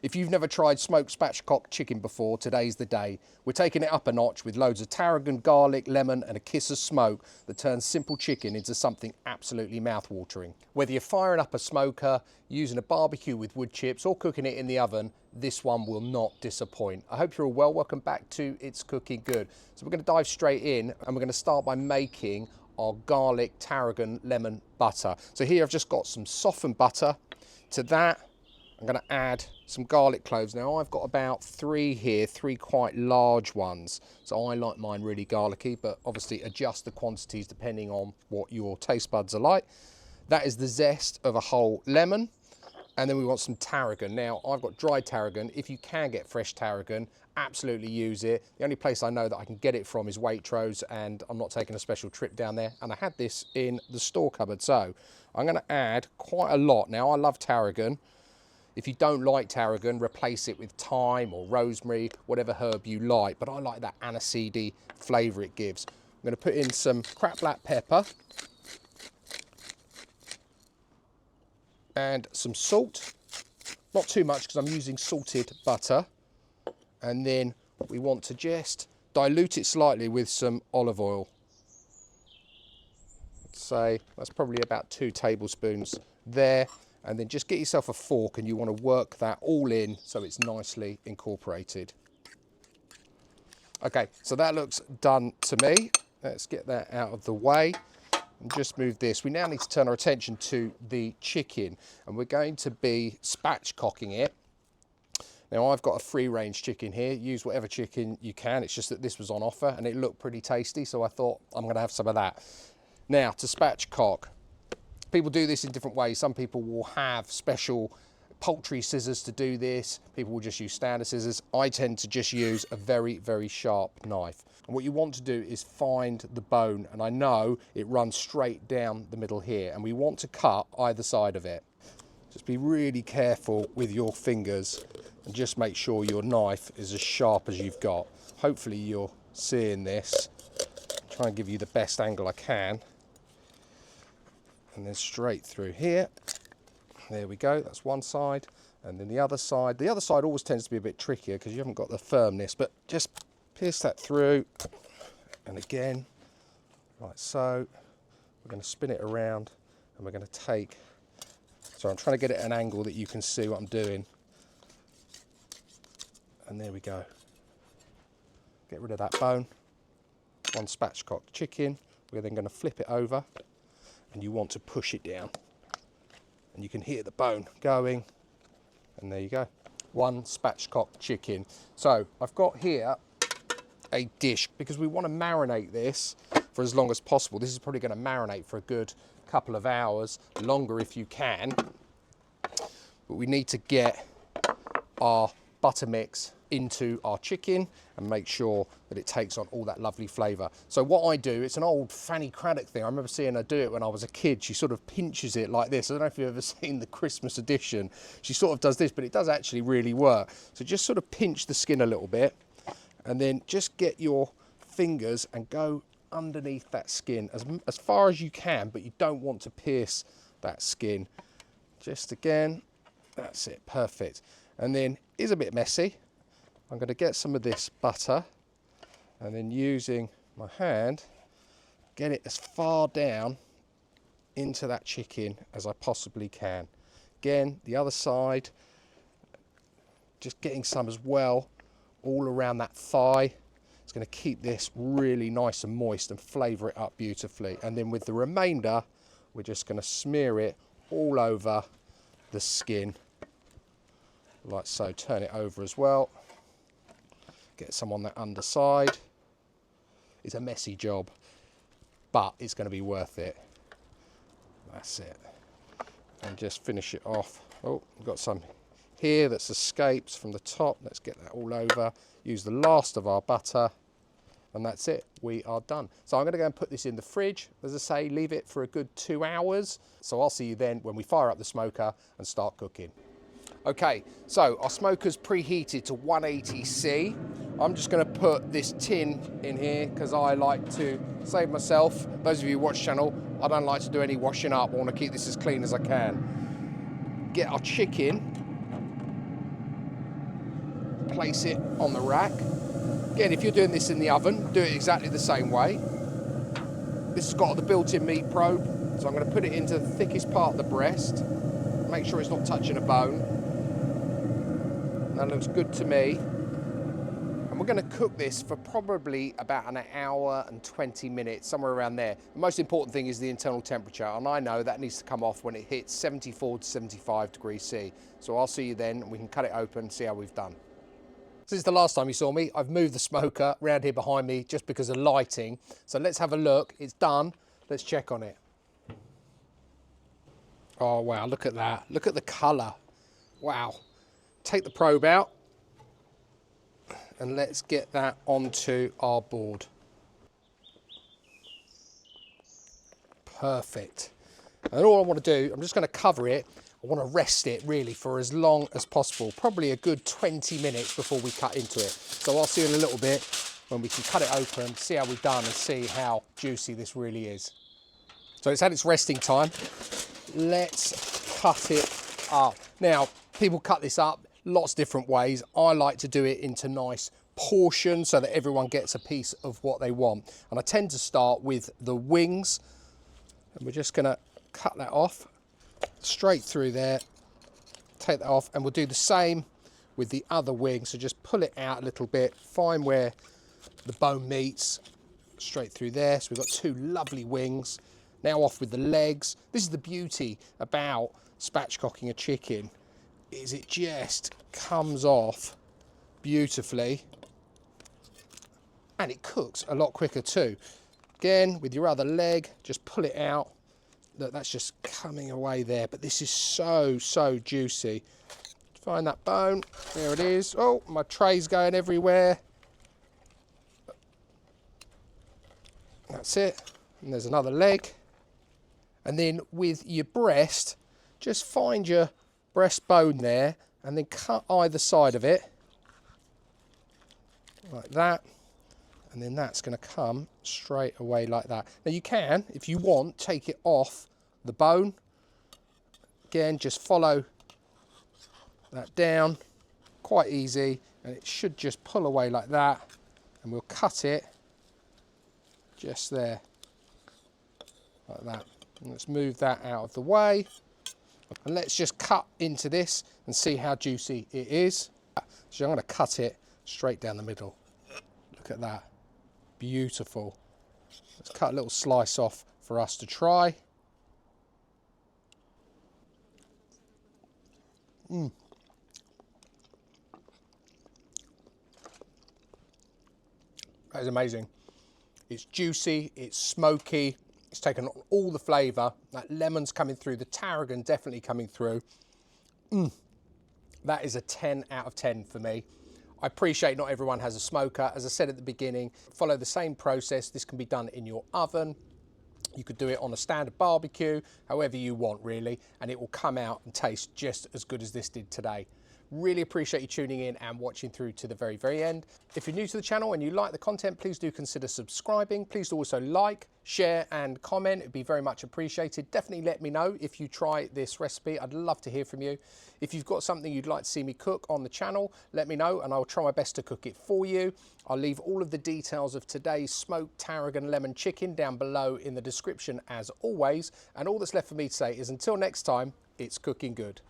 If you've never tried smoked spatchcock chicken before, today's the day. We're taking it up a notch with loads of tarragon, garlic, lemon and a kiss of smoke that turns simple chicken into something absolutely mouth-watering. Whether you're firing up a smoker, using a barbecue with wood chips or cooking it in the oven, this one will not disappoint. I hope you're all well. Welcome back to It's Cooking Good. So we're going to dive straight in and we're going to start by making our garlic, tarragon, lemon butter. So here I've just got some softened butter. To that, I'm going to add some garlic cloves. Now I've got about 3 here, 3 quite large ones. So I like mine really garlicky, but obviously adjust the quantities depending on what your taste buds are like. That is the zest of a whole lemon. And then we want some tarragon. Now I've got dried tarragon. If you can get fresh tarragon, absolutely use it. The only place I know that I can get it from is Waitrose, and I'm not taking a special trip down there. And I had this in the store cupboard. So I'm going to add quite a lot. Now I love tarragon. If you don't like tarragon, replace it with thyme or rosemary, whatever herb you like. But I like that aniseedy flavour it gives. I'm going to put in some cracked black pepper and some salt. Not too much because I'm using salted butter. And then we want to just dilute it slightly with some olive oil. Let's say that's probably about 2 tablespoons there. And then just get yourself a fork and you want to work that all in so it's nicely incorporated. Okay, so that looks done to me. Let's get that out of the way and just move this. We now need to turn our attention to the chicken, and we're going to be spatchcocking it. Now I've got a free range chicken here. Use whatever chicken you can. It's just that this was on offer and it looked pretty tasty, so I thought I'm going to have some of that. Now to spatchcock. People do this in different ways. Some people will have special poultry scissors to do this. People will just use standard scissors. I tend to just use a very, very sharp knife. And what you want to do is find the bone. And I know it runs straight down the middle here. And we want to cut either side of it. Just be really careful with your fingers and just make sure your knife is as sharp as you've got. Hopefully you're seeing this. Try and give you the best angle I can. And then straight through here. There we go, that's one side. And then the other side always tends to be a bit trickier because you haven't got the firmness, but just pierce that through. And again, like so. We're going to spin it around and we're going to take, so I'm trying to get it at an angle that you can see what I'm doing. And there we go. Get rid of that bone. One spatchcock chicken. We're then going to flip it over. And you want to push it down, and you can hear the bone going, and there you go, one spatchcock chicken. So I've got here a dish because we want to marinate this for as long as possible. This is probably going to marinate for a good couple of hours, longer if you can, but we need to get our butter mix into our chicken and make sure that it takes on all that lovely flavour. So what I do, it's an old Fanny Craddock thing. I remember seeing her do it when I was a kid. She sort of pinches it like this. I don't know if you've ever seen the Christmas edition. She sort of does this, but it does actually really work. So just sort of pinch the skin a little bit and then just get your fingers and go underneath that skin as far as you can, but you don't want to pierce that skin. Just again, that's it, perfect. And then it's a bit messy. I'm going to get some of this butter and then using my hand, get it as far down into that chicken as I possibly can. Again, the other side, just getting some as well, all around that thigh. It's going to keep this really nice and moist and flavour it up beautifully. And then with the remainder, we're just going to smear it all over the skin, like so. Turn it over as well. Get some on that underside. It's a messy job, but it's going to be worth it. That's it. And just finish it off. Oh, we've got some here that's escaped from the top. Let's get that all over. Use the last of our butter, and that's it. We are done. So I'm going to go and put this in the fridge. As I say, leave it for a good 2 hours. So I'll see you then when we fire up the smoker and start cooking. Okay, so our smoker's preheated to 180C. I'm just going to put this tin in here because I like to save myself. Those of you who watch the channel, I don't like to do any washing up. I want to keep this as clean as I can. Get our chicken place it on the rack. Again, if you're doing this in the oven, do it exactly the same way. This has got the built-in meat probe, so I'm going to put it into the thickest part of the breast. Make sure it's not touching a bone. That looks good to me. And we're going to cook this for probably about an hour and 20 minutes, somewhere around there. The most important thing is the internal temperature, and I know that needs to come off when it hits 74 to 75 degrees C. So I'll see you then, and we can cut it open and see how we've done. Since the last time you saw me, I've moved the smoker around here behind me just because of lighting. So let's have a look. It's done. Let's check on it. Oh, wow, look at that. Look at the colour. Wow. Take the probe out and let's get that onto our board. Perfect. And all I want to do, I'm just going to cover it. I want to rest it really for as long as possible, probably a good 20 minutes before we cut into it. So I'll see you in a little bit when we can cut it open, see how we've done and see how juicy this really is. So it's had its resting time. Let's cut it up. Now, people cut this up lots of different ways. I like to do it into nice portions so that everyone gets a piece of what they want. And I tend to start with the wings. And we're just gonna cut that off straight through there. Take that off, and we'll do the same with the other wing. So just pull it out a little bit, find where the bone meets, straight through there. So we've got two lovely wings. Now off with the legs. This is the beauty about spatchcocking a chicken, is it just comes off beautifully and it cooks a lot quicker too. Again, with your other leg, just pull it out. Look, that's just coming away there, but this is so, so juicy. Find that bone, there it is. Oh, my tray's going everywhere. That's it, and there's another leg. And then with your breast, just find your breastbone there and then cut either side of it like that, and then that's going to come straight away like that. Now you can, if you want, take it off the bone. Again, just follow that down, quite easy, and it should just pull away like that, and we'll cut it just there like that. And let's move that out of the way. And let's just cut into this and see how juicy it is. So I'm going to cut it straight down the middle. Look at that. Beautiful. Let's cut a little slice off for us to try. That is amazing. It's juicy, it's smoky. It's taken all the flavour. That lemon's coming through, the tarragon definitely coming through. That is a 10 out of 10 for me. I appreciate not everyone has a smoker. As I said at the beginning, follow the same process. This can be done in your oven. You could do it on a standard barbecue, however you want really, and it will come out and taste just as good as this did today. Really appreciate you tuning in and watching through to the very, very end. If you're new to the channel and you like the content, please do consider subscribing. Please do also like, share and comment. It'd be very much appreciated. Definitely let me know if you try this recipe. I'd love to hear from you. If you've got something you'd like to see me cook on the channel, let me know and I'll try my best to cook it for you. I'll leave all of the details of today's smoked tarragon lemon chicken down below in the description as always. And all that's left for me to say is until next time, it's cooking good.